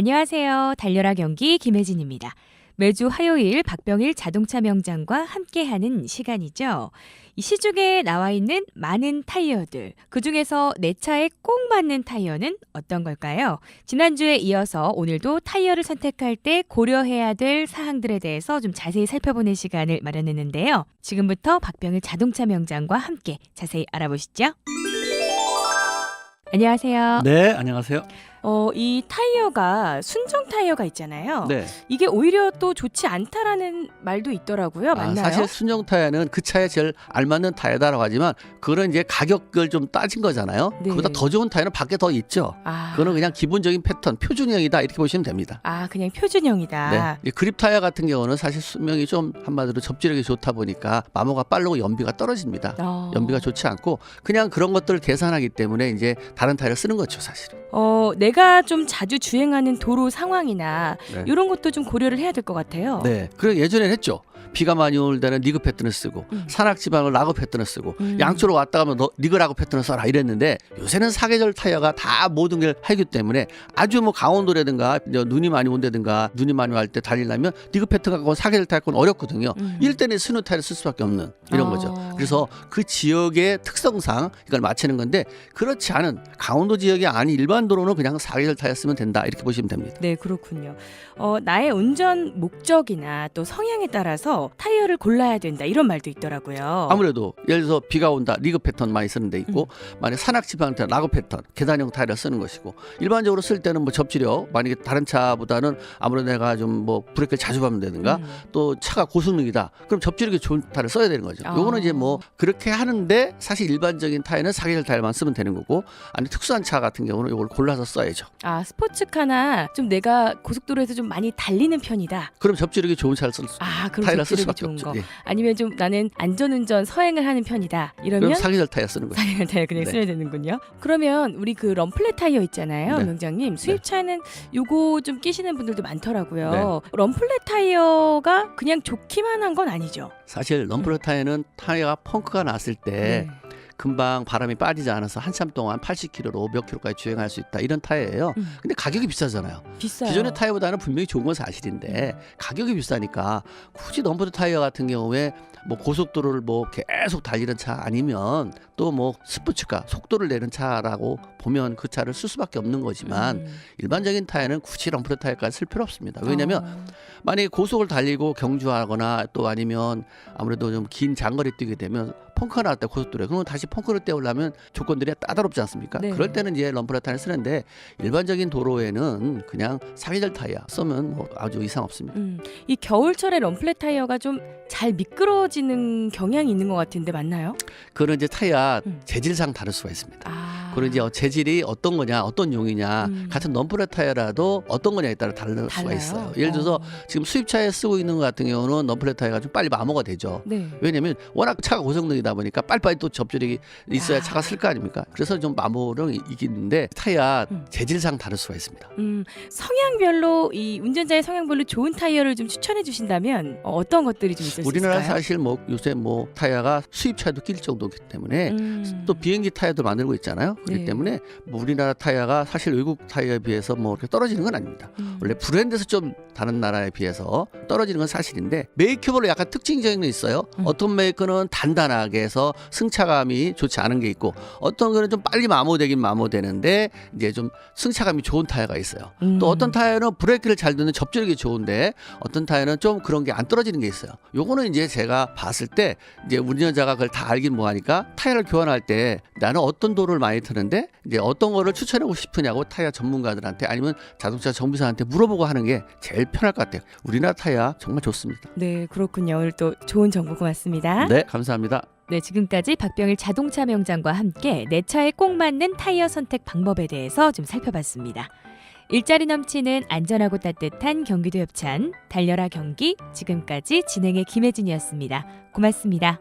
안녕하세요. 달려라 경기 김혜진입니다. 매주 화요일 박병일 자동차 명장과 함께하는 시간이죠. 이 시중에 나와 있는 많은 타이어들, 그중에서 내 차에 꼭 맞는 타이어는 어떤 걸까요? 지난주에 이어서 오늘도 타이어를 선택할 때 고려해야 될 사항들에 대해서 좀 자세히 살펴보는 시간을 마련했는데요. 지금부터 박병일 자동차 명장과 함께 자세히 알아보시죠. 안녕하세요. 네, 안녕하세요. 이 타이어가 순정 타이어가 있잖아요. 네. 이게 오히려 또 좋지 않다라는 말도 있더라고요. 맞나요? 사실 순정 타이어는 그 차에 제일 알맞는 타이어다라고 하지만 그거는 이제 가격을 좀 따진 거잖아요. 네. 그보다 더 좋은 타이어는 밖에 더 있죠. 그거는 그냥 기본적인 패턴, 표준형이다 이렇게 보시면 됩니다. 그냥 표준형이다. 네. 이 그립 타이어 같은 경우는 사실 수명이 좀 한마디로 접지력이 좋다 보니까 마모가 빠르고 연비가 떨어집니다. 연비가 좋지 않고 그냥 그런 것들을 계산하기 때문에 이제 다른 타이어를 쓰는 거죠, 사실은. 내가 좀 자주 주행하는 도로 상황이나 네. 이런 것도 좀 고려를 해야 될 것 같아요. 네. 그래 예전에는 했죠. 비가 많이 올 때는 리그 패턴을 쓰고 산악지방을 라그 패턴을 쓰고 양쪽으로 왔다 가면 리그 라그 패턴을 써라 이랬는데 요새는 사계절 타이어가 다 모든 걸 하기 때문에 아주 뭐 강원도라든가 눈이 많이 온다든가 눈이 많이 올 때 달리려면 리그 패턴 갖고 사계절 타이어 갖고는 어렵거든요. 이럴 때는 스노우 타이어를 쓸 수밖에 없는 이런 거죠. 그래서 그 지역의 특성상 이걸 맞추는 건데 그렇지 않은 강원도 지역이 아닌 일반 도로는 그냥 사계절 타이어 쓰면 된다 이렇게 보시면 됩니다. 네, 그렇군요. 나의 운전 목적이나 또 성향에 따라서 타이어를 골라야 된다 이런 말도 있더라고요. 아무래도 예를 들어서 비가 온다 리그 패턴 많이 쓰는 데 있고 만약 산악지방한테 라그 패턴 계단형 타이어를 쓰는 것이고 일반적으로 쓸 때는 뭐 접지력 만약에 다른 차보다는 아무래도 내가 좀 뭐 브레이크를 자주 밟는다든가 또 차가 고성능이다 그럼 접지력이 좋은 타이어를 써야 되는 거죠. 요거는 이제 뭐 그렇게 하는데 사실 일반적인 타이어는 사계절 타이어만 쓰면 되는 거고 아니 특수한 차 같은 경우는 이걸 골라서 써야죠. 스포츠카나 좀 내가 고속도로에서 좀 많이 달리는 편이다. 그럼 접지력이 좋은 차를 쓸 수 그럼 타이어를 쓸 접지력이 수밖에 좋은 없죠. 거. 예. 아니면 좀 나는 안전운전 서행을 하는 편이다. 그럼 이러면 사계절 타이어 쓰는 거죠. 사계절 타이어 그냥 네. 쓰면 되는군요. 그러면 우리 그 럼플렛 타이어 있잖아요, 네. 명장님. 수입차에는 요거 좀 끼시는 분들도 많더라고요. 네. 럼플렛 타이어가 그냥 좋기만 한 건 아니죠. 사실 럼플렛 타이어는 타이어가 펑크가 났을 때 금방 바람이 빠지지 않아서 한참 동안 80km로 몇 킬로까지 주행할 수 있다 이런 타이어예요. 근데 가격이 비싸잖아요. 비싸요. 기존의 타이어보다는 분명히 좋은 건 사실인데 가격이 비싸니까 굳이 럼플렛 타이어 같은 경우에 뭐 고속도로를 뭐 계속 달리는 차 아니면 또 뭐 스포츠카 속도를 내는 차라고 보면 그 차를 쓸 수밖에 없는 거지만 일반적인 타이어는 굳이 럼플렛 타이어까지 쓸 필요 없습니다. 왜냐하면 만약에 고속을 달리고 경주하거나 또 아니면 아무래도 좀 긴 장거리 뛰게 되면 펑크가 나왔다 고속도로에 그러면 다시 펑크를 떼우려면 조건들이 따다롭지 않습니까? 네. 그럴 때는 이제 럼플렛 타이어를 쓰는데 일반적인 도로에는 그냥 사계절 타이어 쓰면 뭐 아주 이상 없습니다. 이 겨울철에 럼플렛 타이어가 좀 잘 미끄러지는 경향이 있는 것 같은데 맞나요? 그런 이제 타이어 재질상 다를 수가 있습니다. 그런 이제 재질이 어떤 거냐, 어떤 용이냐, 같은 럼플렛 타이어라도 어떤 거냐에 따라 다를 수가 있어요. 예를 들어서 지금 수입차에 쓰고 있는 것 같은 경우는 럼플렛 타이어가 좀 빨리 마모가 되죠. 네. 왜냐하면 워낙 차가 고성능이다 보니까 빨리빨리 또 접지력이 있어야 차가 쓸 거 아닙니까? 그래서 좀 마모를 이기는데 타이어 재질상 다를 수가 있습니다. 성향별로 이 운전자의 성향별로 좋은 타이어를 좀 추천해 주신다면 어떤 것들이 좀 있을 수 우리나라 있을까요? 사실 뭐 요새 뭐 타이어가 수입차도 낄 정도이기 때문에 또 비행기 타이어도 만들고 있잖아요. 그렇기 네. 때문에 뭐 우리나라 타이어가 사실 외국 타이어에 비해서 뭐 이렇게 떨어지는 건 아닙니다. 원래 브랜드에서 좀 다른 나라에 비해서 떨어지는 건 사실인데 메이커별로 약간 특징적인 게 있어요. 어떤 메이커는 단단하게 해서 승차감이 좋지 않은 게 있고 어떤 거는 좀 빨리 마모되긴 마모되는데 이제 좀 승차감이 좋은 타이어가 있어요. 또 어떤 타이어는 브레이크를 잘 듣는 접지력이 좋은데 어떤 타이어는 좀 그런 게 안 떨어지는 게 있어요. 요거는 이제 제가 봤을 때 이제 운전자가 그걸 다 알긴 뭐하니까 타이어를 교환할 때 나는 어떤 도로를 많이 타는데 이제 어떤 거를 추천하고 싶으냐고 타이어 전문가들한테 아니면 자동차 정비사한테 물어보고 하는 게 제일 편할 것 같아요. 우리나라 타이어 정말 좋습니다. 네, 그렇군요. 오늘 또 좋은 정보 고맙습니다. 네, 감사합니다. 네, 지금까지 박병일 자동차 명장과 함께 내 차에 꼭 맞는 타이어 선택 방법에 대해서 좀 살펴봤습니다. 일자리 넘치는 안전하고 따뜻한 경기도 협찬 달려라 경기 지금까지 진행의 김혜진이었습니다. 고맙습니다.